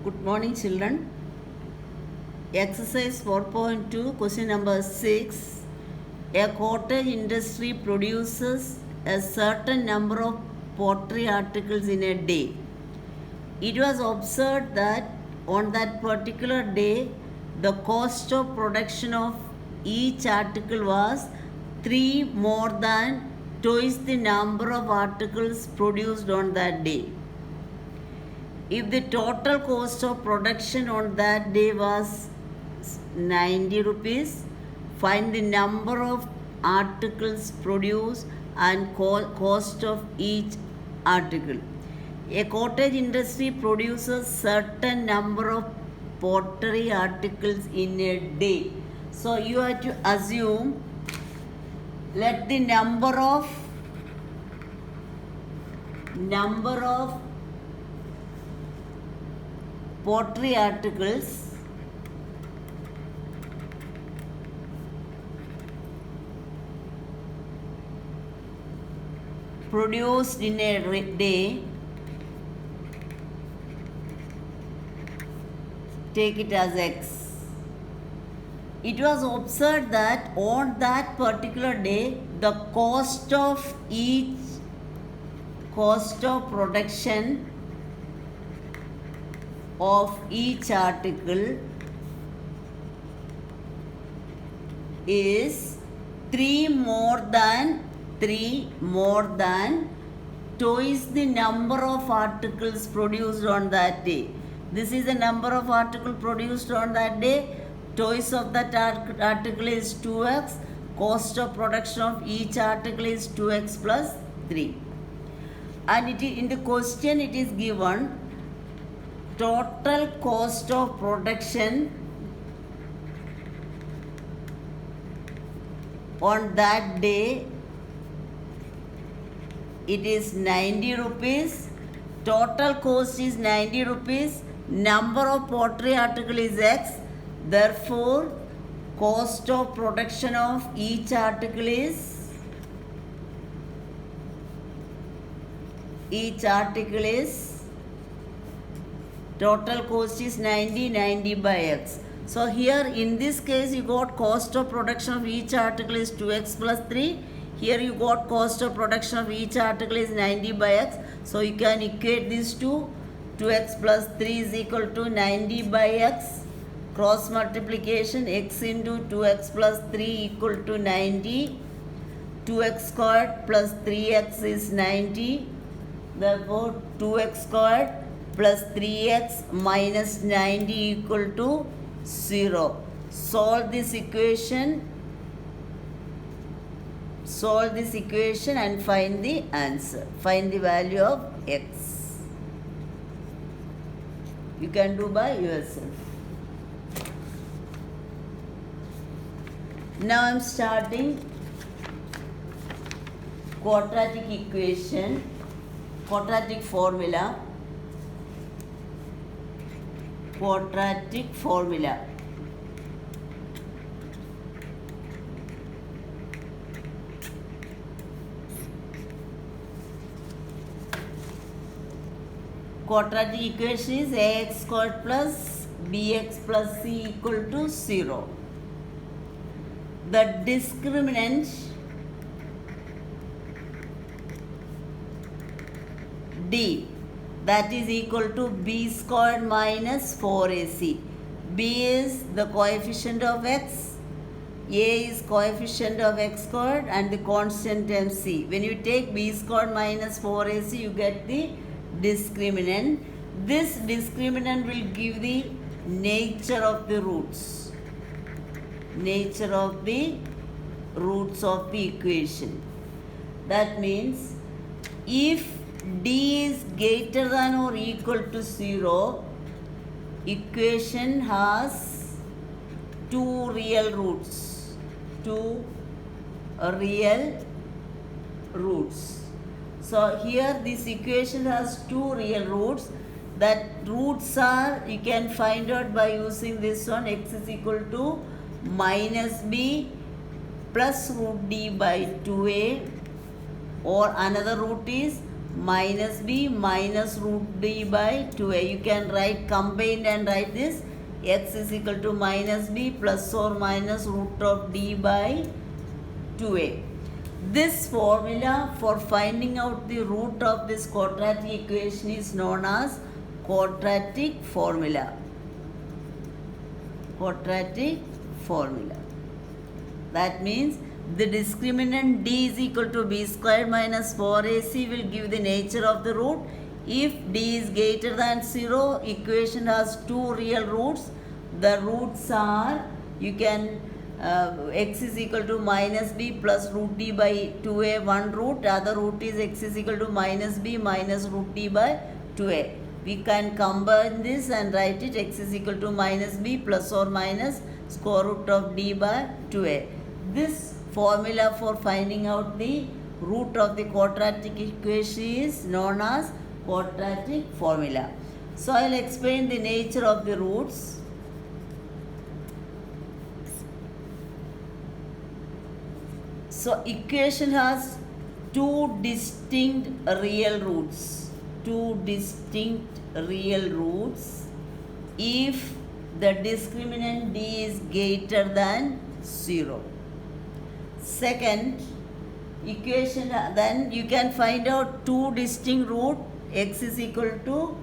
Good morning, children. Exercise 4.2, question number 6. A cottage industry produces a certain number of pottery articles in a day. It was observed that on that particular day, the cost of production of each article was 3 more than twice the number of articles produced on that day. If the total cost of production on that day was 90 rupees, find the number of articles produced and cost of each article. A cottage industry produces certain number of pottery articles in a day. So you have to assume, let the number of pottery articles produced in a day, take it as X. It was observed that on that particular day, the cost of production of each article is 3 more than twice the number of articles produced on that day. This is the number of articles produced on that day. Twice of that article is 2x. Cost of production of each article is 2x plus 3. And in the question it is given total cost of production on that day, it is 90 rupees. Total cost is 90 rupees. Number of pottery article is X. Therefore, cost of production of each article is total cost is 90 by X. So here in this case you got cost of production of each article is 2x plus 3. Here you got cost of production of each article is 90 by X. So you can equate these two. 2x plus 3 is equal to 90 by X. Cross multiplication, X into 2x plus 3 equal to 90. 2x squared plus 3x is 90. Therefore 2x squared plus 3x minus 90 equal to 0. Solve this equation and find the answer. Find the value of x. You can do by yourself. Now I am starting quadratic equation, quadratic formula. Quadratic formula. Quadratic equation is ax squared plus bx plus c equal to 0. The discriminant d, that is equal to b squared minus 4ac. b is the coefficient of x, a is coefficient of x squared, and the constant term c. When you take b squared minus 4ac, you get the discriminant. This discriminant will give the nature of the roots. Nature of the roots of the equation. That means if d is greater than or equal to 0, equation has two real roots. So here this equation has two real roots. That roots are, you can find out by using this one, x is equal to minus b plus root d by 2a, or another root is minus b minus root d by 2a. You can write combined and write this x is equal to minus b plus or minus root of d by 2a. This formula for finding out the root of this quadratic equation is known as quadratic formula. Quadratic formula. That means the discriminant d is equal to b squared minus 4ac will give the nature of the root. If d is greater than 0, equation has two real roots. The roots are, you can x is equal to minus b plus root d by 2a, one root. Other root is x is equal to minus b minus root d by 2a. We can combine this and write it x is equal to minus b plus or minus square root of d by 2a. This formula for finding out the root of the quadratic equation is known as quadratic formula. So I will explain the nature of the roots. So equation has two distinct real roots. Two distinct real roots if the discriminant d is greater than 0. Second equation, then you can find out two distinct root, x is equal to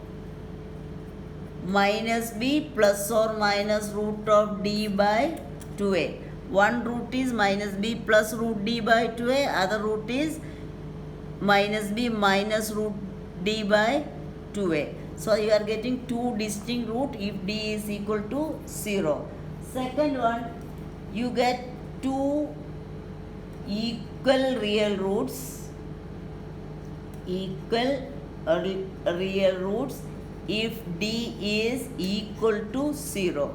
minus b plus or minus root of d by 2a. One root is minus b plus root d by 2a, other root is minus b minus root d by 2a. So you are getting two distinct root if d is equal to 0. Second one, you get two equal real roots. Equal real roots if d is equal to 0.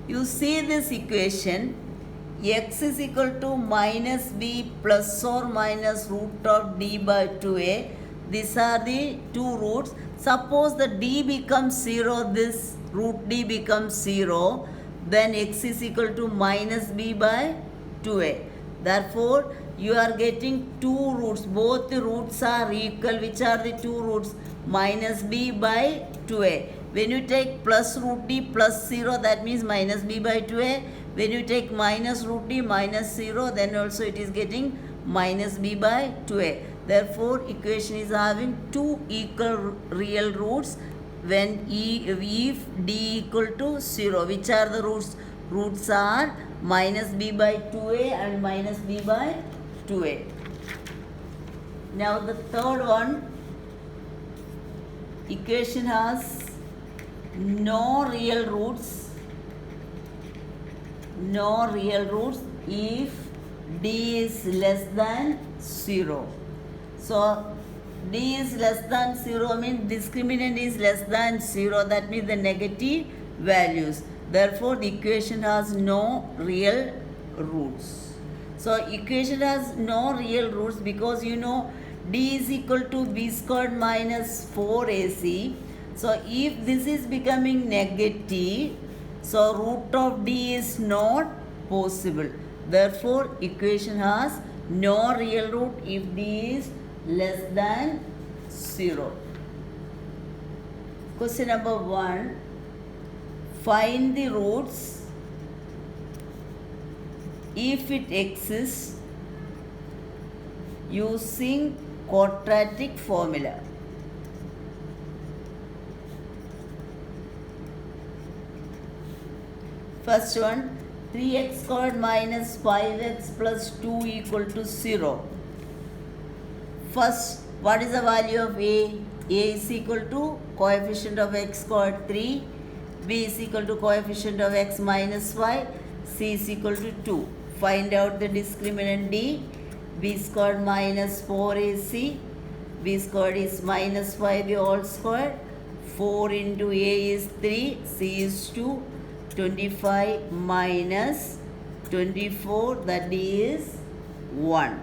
You see this equation, x is equal to minus b plus or minus root of d by 2a. These are the two roots. Suppose the d becomes 0, this root d becomes 0, then x is equal to minus b by 2a. Therefore, you are getting two roots. Both the roots are equal. Which are the two roots? Minus b by 2a. When you take plus root d plus 0, that means minus b by 2a. When you take minus root d minus 0, then also it is getting minus b by 2a. Therefore, equation is having two equal real roots when if d equal to 0. Which are the roots? Roots are minus b by 2a and minus b by 2a. Now the third one, equation has no real roots. No real roots if d is less than 0. So d is less than 0 means discriminant is less than 0. That means the negative values. Therefore, the equation has no real roots. So equation has no real roots because you know d is equal to b squared minus 4ac. So if this is becoming negative, so root of d is not possible. Therefore, equation has no real root if d is less than 0. Question number 1. Find the roots if it exists using quadratic formula. First one, 3x squared minus 5x plus 2 equal to 0. First, what is the value of a? A is equal to coefficient of x squared 3, b is equal to coefficient of x minus 5, c is equal to 2. Find out the discriminant d. B squared minus 4ac, b squared is minus 5 all squared, 4 into a is 3, c is 2, 25 minus 24, that d is 1.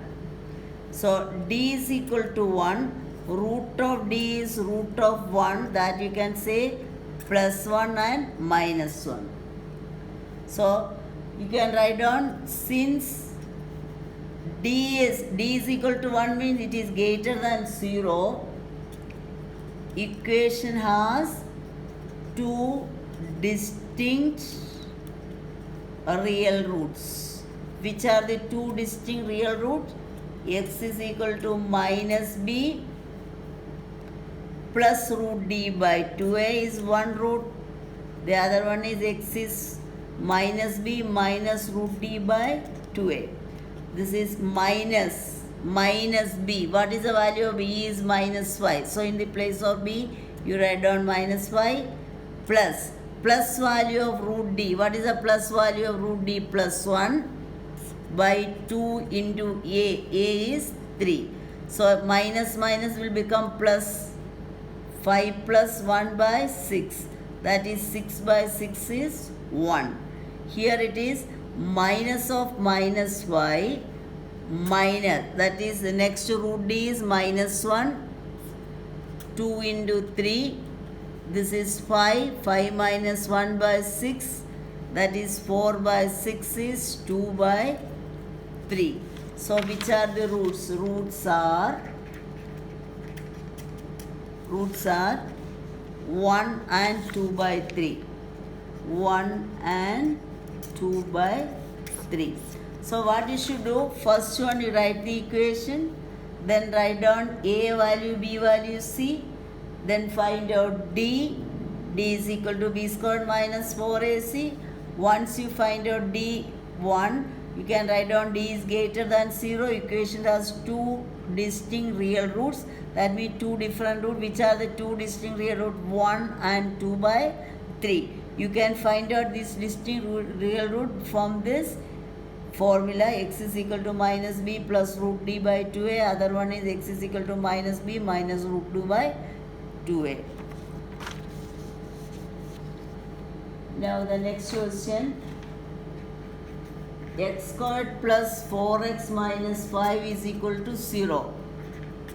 So d is equal to 1, root of d is root of 1, that you can say plus 1 and minus 1. So you can write down, since d is equal to 1 means it is greater than 0, equation has two distinct real roots. Which are the two distinct real roots? X is equal to minus b plus root d by 2a is one root. The other one is x is minus b minus root d by 2a. This is minus b. What is the value of b? Is minus 5. So in the place of b, you write down minus 5 plus value of root d. What is the plus value of root d? Plus 1 by 2 into a. A is 3. So minus will become plus 5 plus 1 by 6. That is 6 by 6 is 1. Here it is minus of minus 5 minus, that is the next root d is minus 1, 2 into 3, this is 5 minus 1 by 6, that is 4 by 6 is 2 by 3. So which are the roots? Roots are 1 and 2 by 3. 1 and 2 by 3. So what you should do? First one, you write the equation, then write down a value, b value, c, then find out d. D is equal to b squared minus 4ac. Once you find out d1, you can write down d is greater than 0. Equation has two distinct real roots. That means two different roots. Which are the two distinct real roots? 1 and 2 by 3. You can find out this distinct real root from this formula. X is equal to minus b plus root d by 2a. Other one is x is equal to minus b minus root 2 by 2a. Now the next question. X squared plus 4x minus 5 is equal to 0.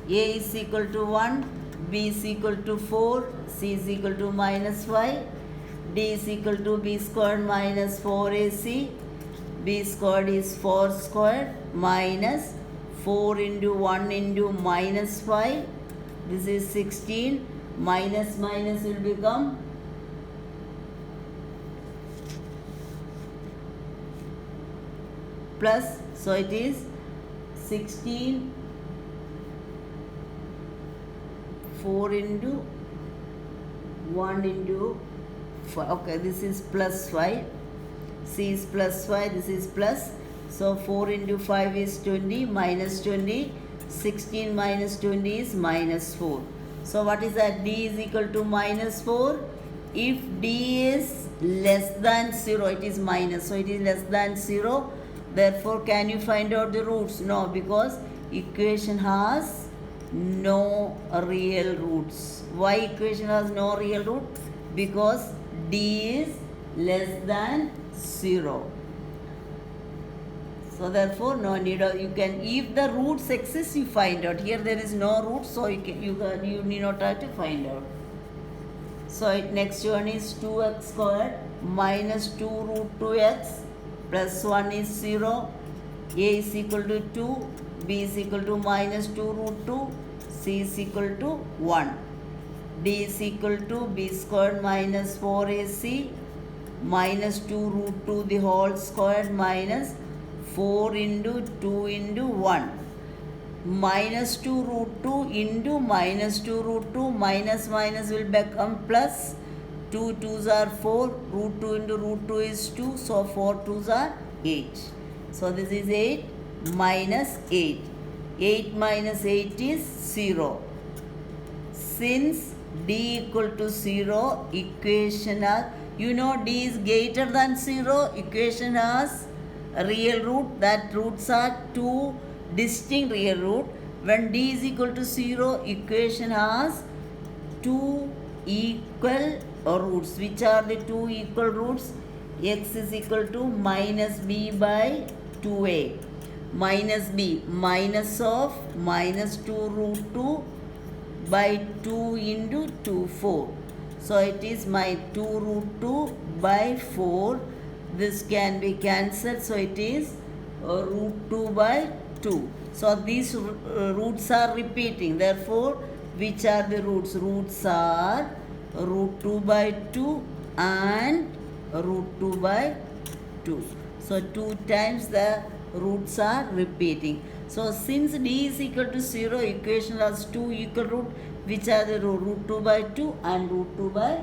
A is equal to 1, b is equal to 4, c is equal to minus 5, d is equal to b squared minus 4ac. B squared is 4 squared minus 4 into 1 into minus 5. This is 16. Minus will become plus. So it is 16. 4 into 1 into 5. Okay, this is plus 5. C is plus 5, this is plus. So 4 into 5 is 20, minus 20. 16 minus 20 is minus 4. So what is that? D is equal to minus 4. If D is less than 0, it is minus. So it is less than 0. Therefore, can you find out the roots? No, because equation has no real roots. Why equation has no real root? Because D is less than 0. So therefore no need of, you can, if the roots exist, you find out. Here there is no root, so you need not have to find out. So next one is 2x squared minus 2 root 2x plus 1 is 0. A is equal to 2, b is equal to minus 2 root 2, c is equal to 1. D is equal to b squared minus 4ac minus 2 root 2 the whole squared minus 4 into 2 into 1. Minus 2 root 2 into minus 2 root 2, minus will become plus. 2 2s are 4, root 2 into root 2 is 2, so 4 2s are 8. So this is 8 minus 8. 8 minus 8 is 0. Since D equal to 0, equation has, you know D is greater than 0, equation has a real root. That roots are two distinct real root. When D is equal to 0, equation has two equal roots. Which are the two equal roots? X is equal to minus b by 2a. Minus b, minus of minus 2 root 2 by 2 into 2, 4. So it is my 2 root 2 by 4. This can be cancelled. So it is root 2 by 2. So these roots are repeating. Therefore, Which are the roots? Roots are root 2 by 2 and root 2 by 2. So 2 times the roots are repeating. So since d is equal to 0, equation has 2 equal root. Which are the root 2 by 2 and root 2 by